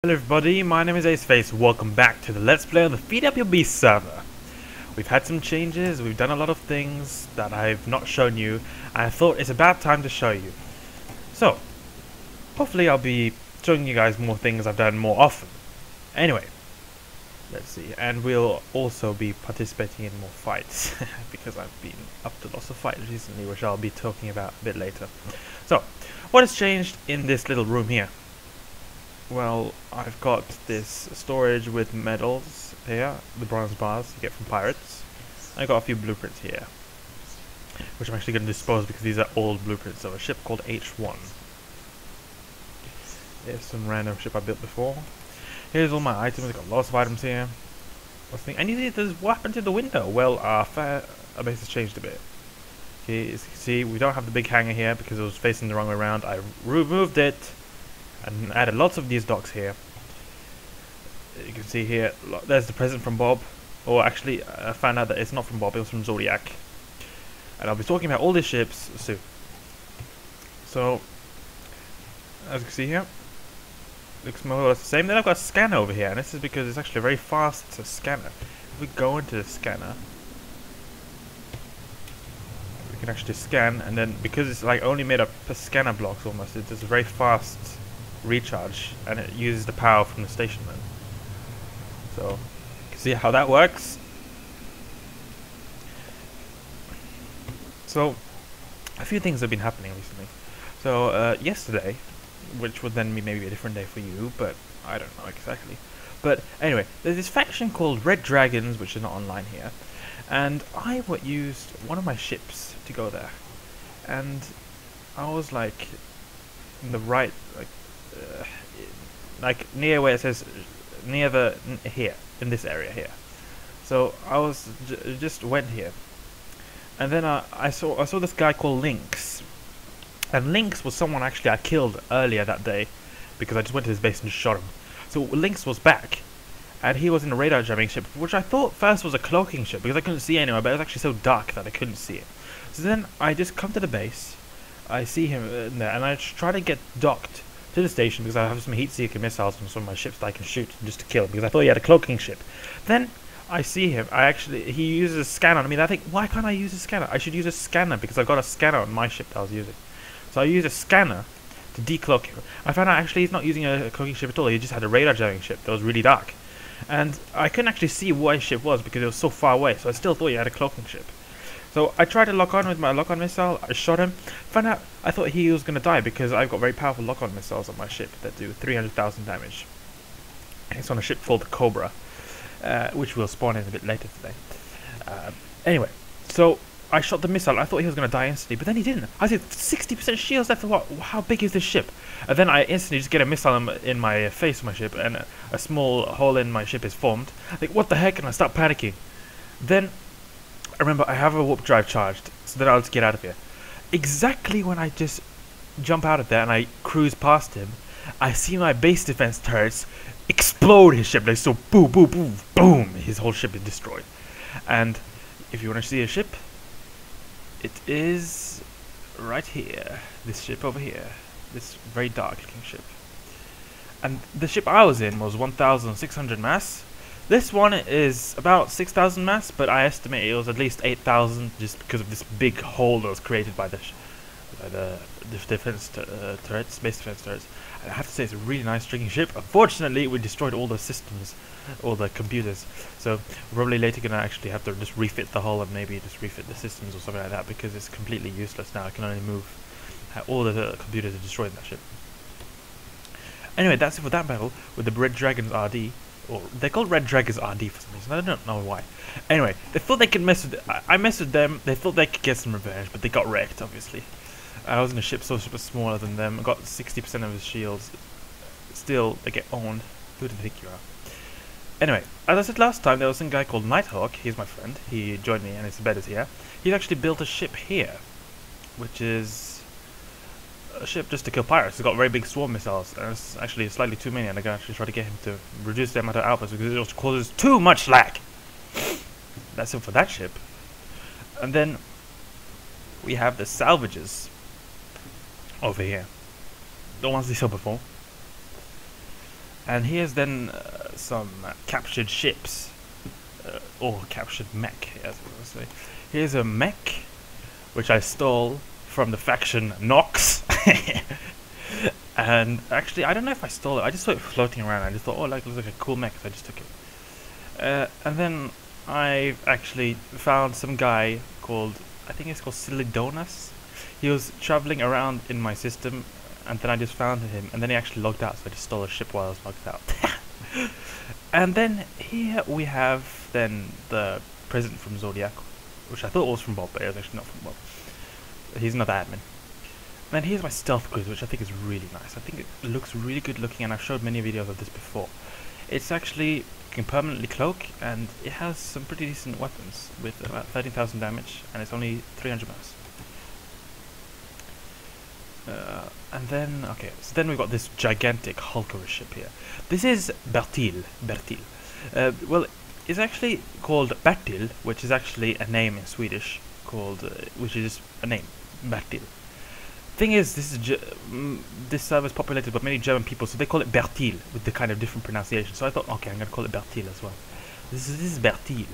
Hello everybody, my name is Aceface. Welcome back to the Let's Play on the Feedupyourbeast server. We've had some changes, we've done a lot of things that I've not shown you, and I thought it's about time to show you. So, hopefully I'll be showing you guys more things I've done more often. Anyway, let's see, and we'll also be participating in more fights, because I've been up to lots of fights recently, which I'll be talking about a bit later. So, what has changed in this little room here? Well, I've got this storage with medals here, the bronze bars you get from pirates. I got a few blueprints here, which I'm actually going to dispose because these are old blueprints of a ship called H1. Here's some random ship I built before. Here's all my items. I've got lots of items here. And you see, there's what happened to the window? Well, our base has changed a bit. Okay, as you can see, we don't have the big hangar here because it was facing the wrong way around. I removed it and added lots of these docks here. You can see here, there's the present from Bob. Or actually, I found out that it's not from Bob, it was from Zodiac. And I'll be talking about all these ships soon. So, as you can see here, looks more or less the same. Then I've got a scanner over here, and this is because it's actually very fast. It's a scanner. If we go into the scanner, we can actually scan, and then because it's like only made up of scanner blocks almost, it's a very fast recharge, and it uses the power from the station then. So you can see how that works. So a few things have been happening recently. So yesterday, which would then be maybe a different day for you, but I don't know exactly. But anyway, there's this faction called Red Dragons, which is not online here, and I used one of my ships to go there, and I was like in the right, like near where it says here in this area here. So I was just went here, and then I saw this guy called Lynx, and Lynx was someone actually I killed earlier that day because I just went to his base and just shot him. So Lynx was back, and he was in a radar jamming ship, which I thought first was a cloaking ship because I couldn't see anywhere, but it was actually so dark that I couldn't see it. So then I just come to the base, I see him in there, and I try to get docked to the station because I have some heat seeker missiles from some of my ships that I can shoot just to kill him because I thought he had a cloaking ship. Then I see him. He uses a scanner on me. And I think, why can't I use a scanner? I should use a scanner because I've got a scanner on my ship that I was using. So I used a scanner to decloak him. I found out actually he's not using a cloaking ship at all. He just had a radar jamming ship that was really dark, and I couldn't actually see what his ship was because it was so far away. So I still thought he had a cloaking ship. So I tried to lock on with my lock-on missile, I shot him, found out I thought he was going to die because I've got very powerful lock-on missiles on my ship that do 300,000 damage. It's on a ship called the Cobra, which will spawn in a bit later today. Anyway, so I shot the missile, I thought he was going to die instantly, but then he didn't. I said 60% shields left, what? How big is this ship? And then I instantly just get a missile in my face of my ship, and a small hole in my ship is formed. Like, what the heck? And I start panicking. Then I remember I have a warp drive charged, so then I'll just get out of here. Exactly when I just jump out of there and I cruise past him, I see my base defense turrets explode his ship. Like, so boom, boom, boom, boom, his whole ship is destroyed. And if you want to see a ship, it is right here. This ship over here. This very dark looking ship. And the ship I was in was 1,600 mass. This one is about 6,000 mass, but I estimate it was at least 8,000 just because of this big hole that was created by the defense turrets, space defense turrets. And I have to say it's a really nice stringing ship. Unfortunately, we destroyed all the systems, all the computers. So we're probably later going to actually have to just refit the hull and maybe just refit the systems or something like that because it's completely useless now. I can only move all the computers are destroyed in that ship. Anyway, that's it for that battle with the Red Dragons RD. Or they're called Red Dragons RD for some reason. I don't know why. Anyway, they thought they could mess with it. I messed with them. They thought they could get some revenge, but they got wrecked, obviously. I was in a ship so super smaller than them. I got 60% of his shields. Still, they get owned. Who do you think you are? Anyway, as I said last time, there was some guy called Nighthawk. He's my friend. He joined me, and his bed is here. He's actually built a ship here, which is a ship just to kill pirates. It's got very big swarm missiles, and it's actually slightly too many, and I can actually try to get him to reduce the amount of outputs because it just causes too much lag. That's it for that ship. And then we have the salvages over here, the ones we saw before. And here's then some captured ships, or captured mech, as I would say. Here's a mech, which I stole from the faction Nox. And actually, I don't know if I stole it. I just saw it floating around. I just thought, oh, like, looks like a cool mech, so I just took it. And then I actually found some guy called, I think it's called Silidonas. He was traveling around in my system, and then I just found him, and then he actually logged out, so I just stole a ship while I was logged out. And then here we have then the present from Zodiac, which I thought was from Bob, but it was actually not from Bob. He's another admin. And then here's my stealth quiz, which I think is really nice. I think it looks really good looking, and I've showed many videos of this before. It's actually, you can permanently cloak, and it has some pretty decent weapons with about 13,000 damage, and it's only 300 mouse. And then, okay, so then we've got this gigantic Hulker ship here. This is Bertil. Well, it's actually called Bertil, which is actually a name in Swedish, called, which is a name, Bertil. Thing is, this server is populated by many German people, so they call it Bertil with the kind of different pronunciation. So I thought, okay, I'm gonna call it Bertil as well. This is Bertil.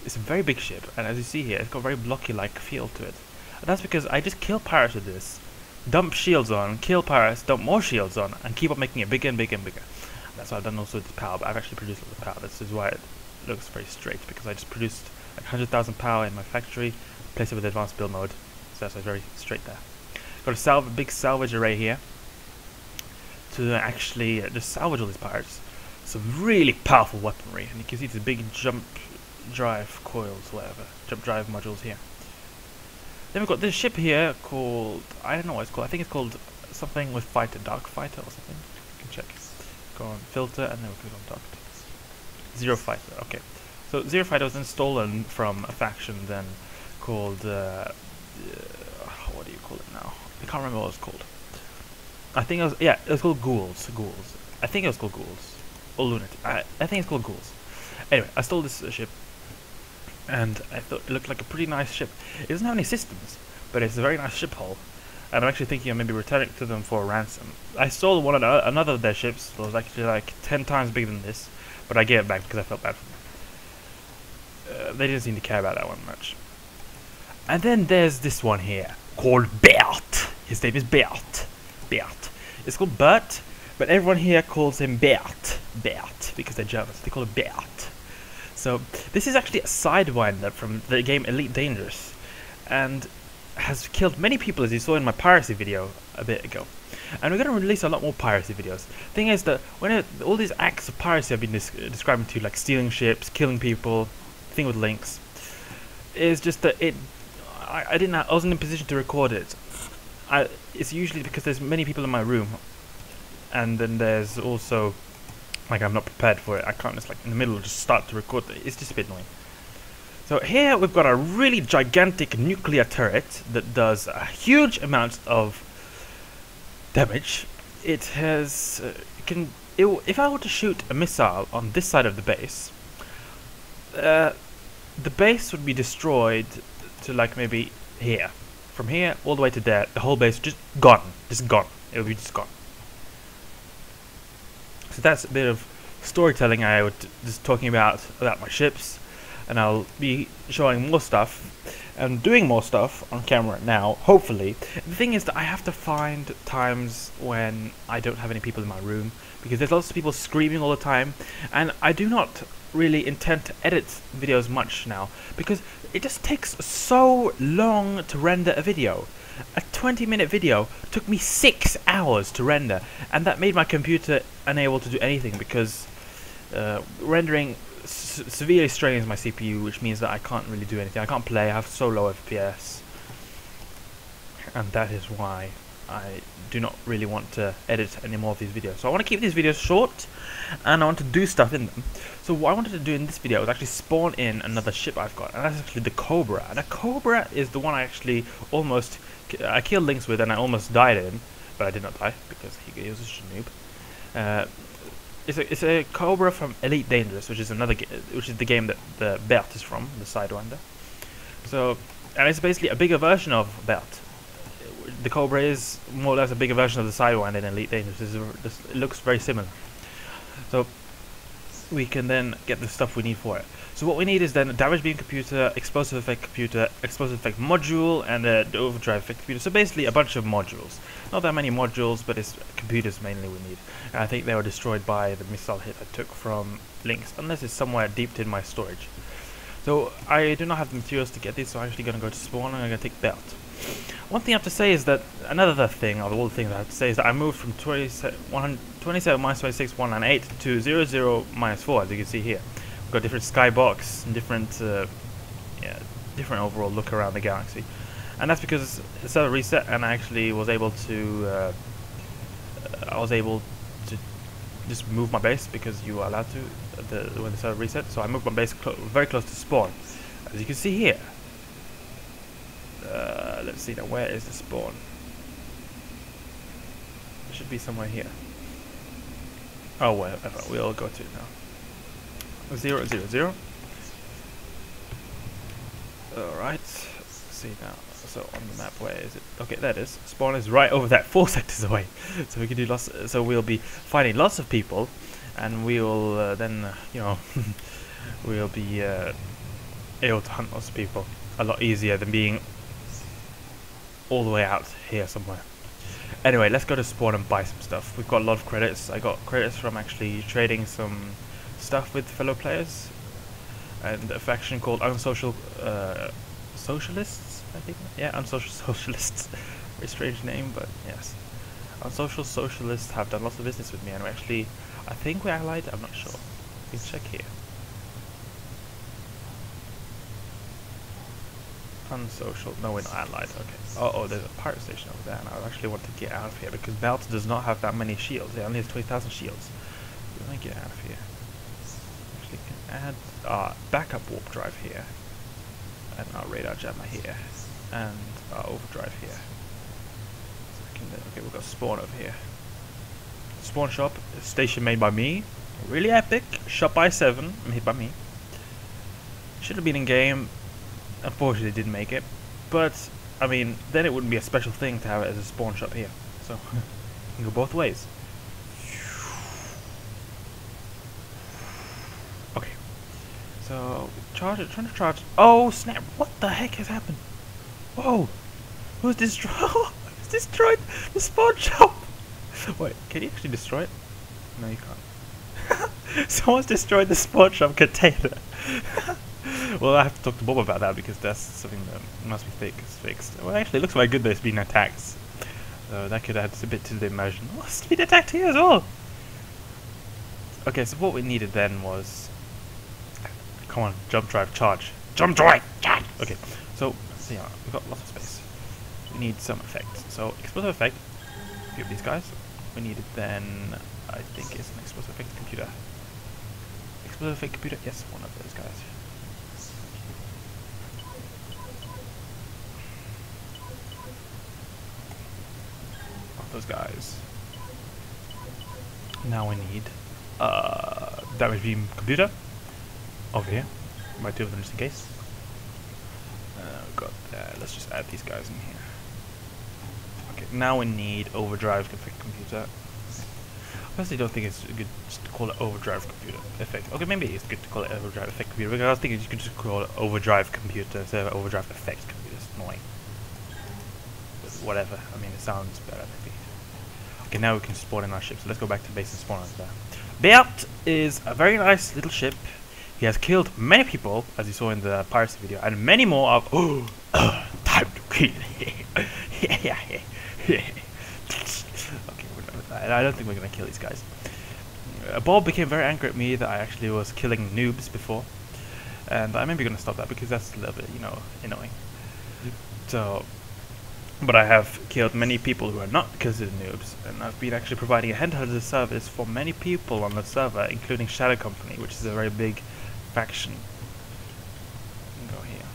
It's a very big ship, and as you see here, it's got a very blocky-like feel to it. And that's because I just kill pirates with this, dump shields on, kill pirates, dump more shields on, and keep on making it bigger and bigger and bigger. And that's what I've done also with the power, but I've actually produced a lot of power. This is why it looks very straight, because I just produced like 100,000 power in my factory, placed it with advanced build mode, so that's very straight there. Got a big salvage array here to actually just salvage all these pirates. Some really powerful weaponry, and you can see these big jump drive coils, whatever, jump drive modules here. Then we've got this ship here called, I don't know what it's called, I think it's called something with fighter, dark fighter or something. You can check. Go on filter and then we click on dark. Zero fighter, okay. So Zero fighter was then stolen from a faction then called, what do you call it now? I can't remember what it was called. I think it was, yeah, it was called Ghouls. I think it was called Ghouls. Or Lunatic. I think it's called Ghouls. Anyway, I stole this ship, and I thought it looked like a pretty nice ship. It doesn't have any systems, but it's a very nice ship hull, and I'm actually thinking of maybe returning it to them for a ransom. I stole another of their ships that was actually like 10 times bigger than this, but I gave it back because I felt bad for them. They didn't seem to care about that one much. And then there's this one here, called Bert. His name is Bert. It's called Bert, but everyone here calls him Bert, because they're German, so they call him Bert. So this is actually a sidewinder from the game Elite Dangerous, and has killed many people, as you saw in my piracy video a bit ago. And we're going to release a lot more piracy videos. Thing is that when all these acts of piracy I've been describing to you, like stealing ships, killing people, thing with links, is just that I wasn't in a position to record it. It's usually because there's many people in my room, and then there's also, like, I'm not prepared for it. I can't just, like, in the middle just start to record it. It's just a bit annoying. So here we've got a really gigantic nuclear turret that does a huge amount of damage. It has, if I were to shoot a missile on this side of the base, the base would be destroyed to, like, maybe here. From here all the way to there, the whole base just gone. It would be just gone. So that's a bit of storytelling I was just talking about my ships, and I'll be showing more stuff and doing more stuff on camera now, hopefully. The thing is that I have to find times when I don't have any people in my room, because there's lots of people screaming all the time, and I do not really intend to edit videos much now, because it just takes so long to render a video. A 20-minute video took me 6 hours to render, and that made my computer unable to do anything, because rendering severely strains my CPU, which means that I can't really do anything. I can't play, I have so low FPS, and that is why I do not really want to edit any more of these videos. So I want to keep these videos short, and I want to do stuff in them. So what I wanted to do in this video was actually spawn in another ship I've got, and that's actually the Cobra. And the Cobra is the one I actually I killed Lynx with, and I almost died in, but I did not die because he was just a noob. It's a Cobra from Elite Dangerous, which is the game that the Bert is from, the Sidewinder. So, and it's basically a bigger version of Bert. The Cobra is more or less a bigger version of the Sidewinder in Elite Dangerous. It looks very similar. So we can then get the stuff we need for it. So what we need is then a damage beam computer, explosive effect module, and the overdrive effect computer. So basically a bunch of modules. Not that many modules, but it's computers mainly we need. And I think they were destroyed by the missile hit I took from Lynx, unless it's somewhere deep in my storage. So I do not have the materials to get these, so I'm actually going to go to spawn and I'm going to take belt. One thing I have to say is that, another thing, of all the things I have to say, is that I moved from 27 minus 26 198 to 00 minus 4, as you can see here. We've got different skybox and different overall look around the galaxy. And that's because the server reset, and I actually was able to just move my base, because you are allowed to when the server reset. So I moved my base very close to spawn, as you can see here. Let's see now, where is the spawn? It should be somewhere here. Oh, whatever, we'll go to it now. 0 0 0. Alright, see now. So on the map, where is it? Okay, there it is. Spawn is right over that, 4 sectors away. So we can do lots. So we'll be finding lots of people, and we will then, you know, we'll be able to hunt lots of people a lot easier than being all the way out here somewhere. Anyway, let's go to spawn and buy some stuff. We've got a lot of credits. I got credits from actually trading some stuff with fellow players, and a faction called Unsocial Socialists, I think. Yeah, Unsocial Socialists. Very strange name, but yes. Unsocial Socialists have done lots of business with me, and we actually, I think we're allied. I'm not sure. We can check here. Unsocial. No, we're not allied. Okay. Oh, there's a pirate station over there, and I actually want to get out of here because Belt does not have that many shields. It only has 20,000 shields. We want to get out of here. Actually, can add our backup warp drive here, and our radar jammer here, and our overdrive here. Okay, we've got spawn over here. Spawn shop, a station made by me. Really epic. Shop by 7, made by me. Should have been in game. Unfortunately, didn't make it, but I mean, then it wouldn't be a special thing to have it as a spawn shop here. So you can go both ways. Okay, so trying to charge. Oh snap! What the heck has happened? Whoa! Who's destroyed? Who's destroyed the spawn shop? Wait, can you actually destroy it? No, you can't. Someone's destroyed the spawn shop container. Well, I have to talk to Bob about that, because that's something that must be fixed. Well, actually, it looks very good that it's been attacked. So that could add a bit to the immersion. Oh, it's been attacked here as well! Okay, so what we needed then was... Come on, jump drive, charge. Jump drive, charge! Okay, so, yeah, we've got lots of space. We need some effect. So, explosive effect. A few of these guys. We needed then... I think it's an explosive effect computer. Explosive effect computer? Yes, one of those guys. Those guys. Now we need damage beam computer over here. Might two of them just in case. Got let's just add these guys in here. Okay, now we need overdrive effect computer. I personally don't think it's good just to call it overdrive computer effect. Okay, maybe it's good to call it overdrive effect computer, because I was thinking you could just call it overdrive computer instead of overdrive effect computer. It's annoying. But whatever. I mean, it sounds better maybe. Okay, now we can spawn in our ship, so let's go back to base and spawn on there. Beat is a very nice little ship. He has killed many people, as you saw in the piracy video, and many more of... Oh, time to kill. Okay, I don't think we're going to kill these guys. Bob became very angry at me that I actually was killing noobs before. And I'm maybe going to stop that, because that's a little bit, you know, annoying. So... But I have killed many people who are not considered noobs, and I've been actually providing a headhunter service for many people on the server, including Shadow Company, which is a very big faction. Go here.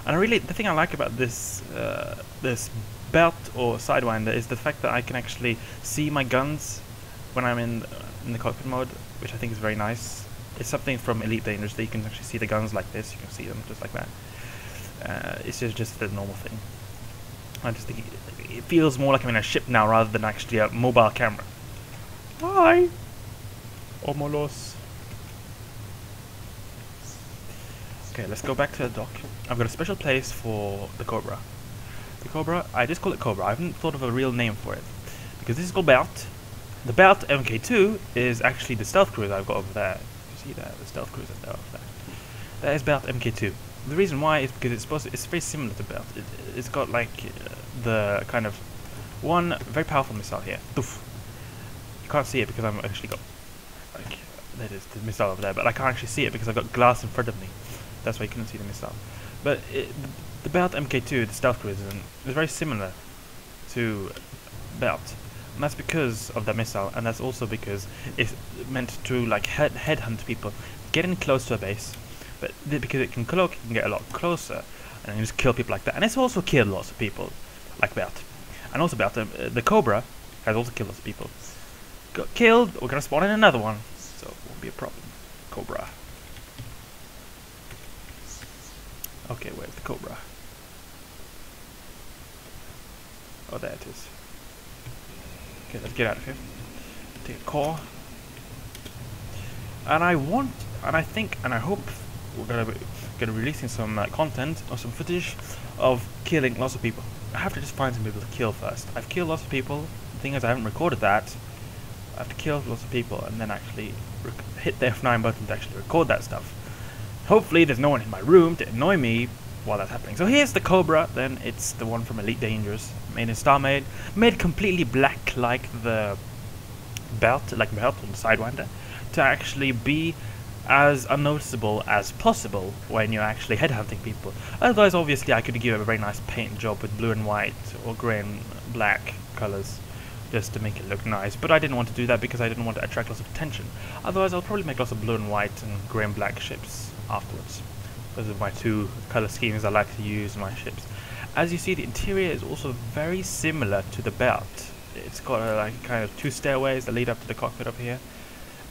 And I really, the thing I like about this this belt or sidewinder is the fact that I can actually see my guns when I'm in the cockpit mode, which I think is very nice. It's something from Elite Dangerous that you can actually see the guns like this. You can see them just like that. It's just a normal thing. I just think it feels more like I'm in a ship now rather than actually a mobile camera. Hi! Omolos. Okay, let's go back to the dock. I've got a special place for the Cobra. The Cobra, I just call it Cobra. I haven't thought of a real name for it. Because this is called Belt. The Belt MK2 is actually the stealth cruiser I've got over there. You see that? The stealth cruiser there over there. That is Belt MK2. The reason why is because it's very similar to Belt. It's got like the kind of one very powerful missile here. Doof. You can't see it because I'm actually got like that is the missile over there, but I can't actually see it because I've got glass in front of me. That's why you couldn't see the missile. But the Belt MK2, the stealth cruiser, is very similar to Belt, and that's because of the missile, and that's also because it's meant to like headhunt people, get in close to a base. But because it can cloak, it can get a lot closer, and you just kill people like that. And it's also killed lots of people, like Belt. And also Belt, the Cobra has also killed lots of people. Got killed, we're gonna spawn in another one, so it won't be a problem. Cobra. Okay, where's the Cobra? Oh, there it is. Okay, let's get out of here. Take a core. And I think, and I hope we're gonna be releasing some content or some footage of killing lots of people. I have to just find some people to kill first. I've killed lots of people. The thing is, I haven't recorded that. I have to kill lots of people and then actually hit the F9 button to actually record that stuff. Hopefully there's no one in my room to annoy me while that's happening. So here's the Cobra, then it's the one from Elite Dangerous, made in StarMade, made completely black like the Belt, or the Sidewinder, to actually be as unnoticeable as possible when you're actually headhunting people. Otherwise, obviously, I could give it a very nice paint job with blue and white or grey and black colors just to make it look nice, but I didn't want to do that because I didn't want to attract lots of attention. Otherwise, I'll probably make lots of blue and white and grey and black ships afterwards. Those are my two color schemes I like to use in my ships. As you see, the interior is also very similar to the Belt. It's got like kind of two stairways that lead up to the cockpit up here.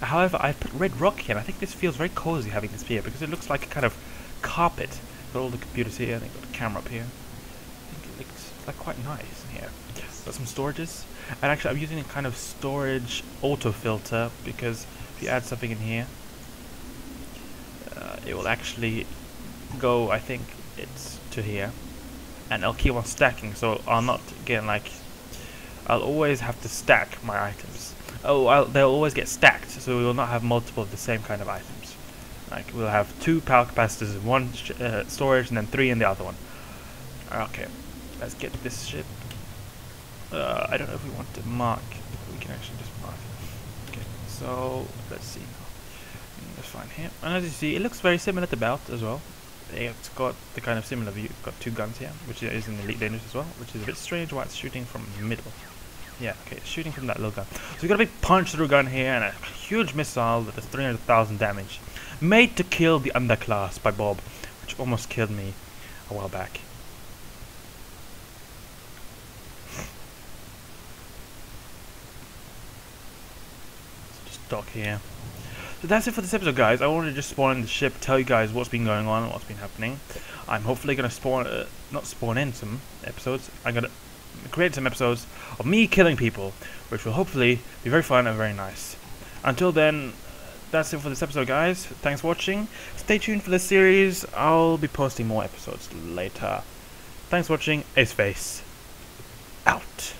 However, I put red rock here, and I think this feels very cozy having this here because it looks like a kind of carpet. Got all the computers here, and they've got a camera up here. I think it looks like quite nice in here. Got some storages, and actually I'm using a kind of storage auto filter because if you add something in here, it will actually go, I think it's to here, and I'll keep on stacking, so I'll not get like, I'll always have to stack my items. Oh, they'll always get stacked, so we will not have multiple of the same kind of items. Like, we'll have 2 power capacitors in one storage, and then 3 in the other one. Okay, let's get this ship. I don't know if we want to mark. We can actually just mark it. Okay, so let's see now. That's fine here. And as you see, it looks very similar to Belt as well. It's got the kind of similar view. It's got 2 guns here, which is in the Elite Dangerous as well, which is a bit strange why it's shooting from the middle. Yeah, okay, it's shooting from that little gun. So we got a big punch-through gun here and a huge missile that does 300,000 damage. Made to kill the underclass by Bob, which almost killed me a while back. So just dock here. So that's it for this episode, guys. I wanted to just spawn in the ship, tell you guys what's been going on and what's been happening. I'm hopefully going to spawn, not spawn in some episodes. I'm going to create some episodes of me killing people, which will hopefully be very fun and very nice. Until then, that's it for this episode, guys. Thanks for watching. Stay tuned for the series. I'll be posting more episodes later. Thanks for watching. Aceface out.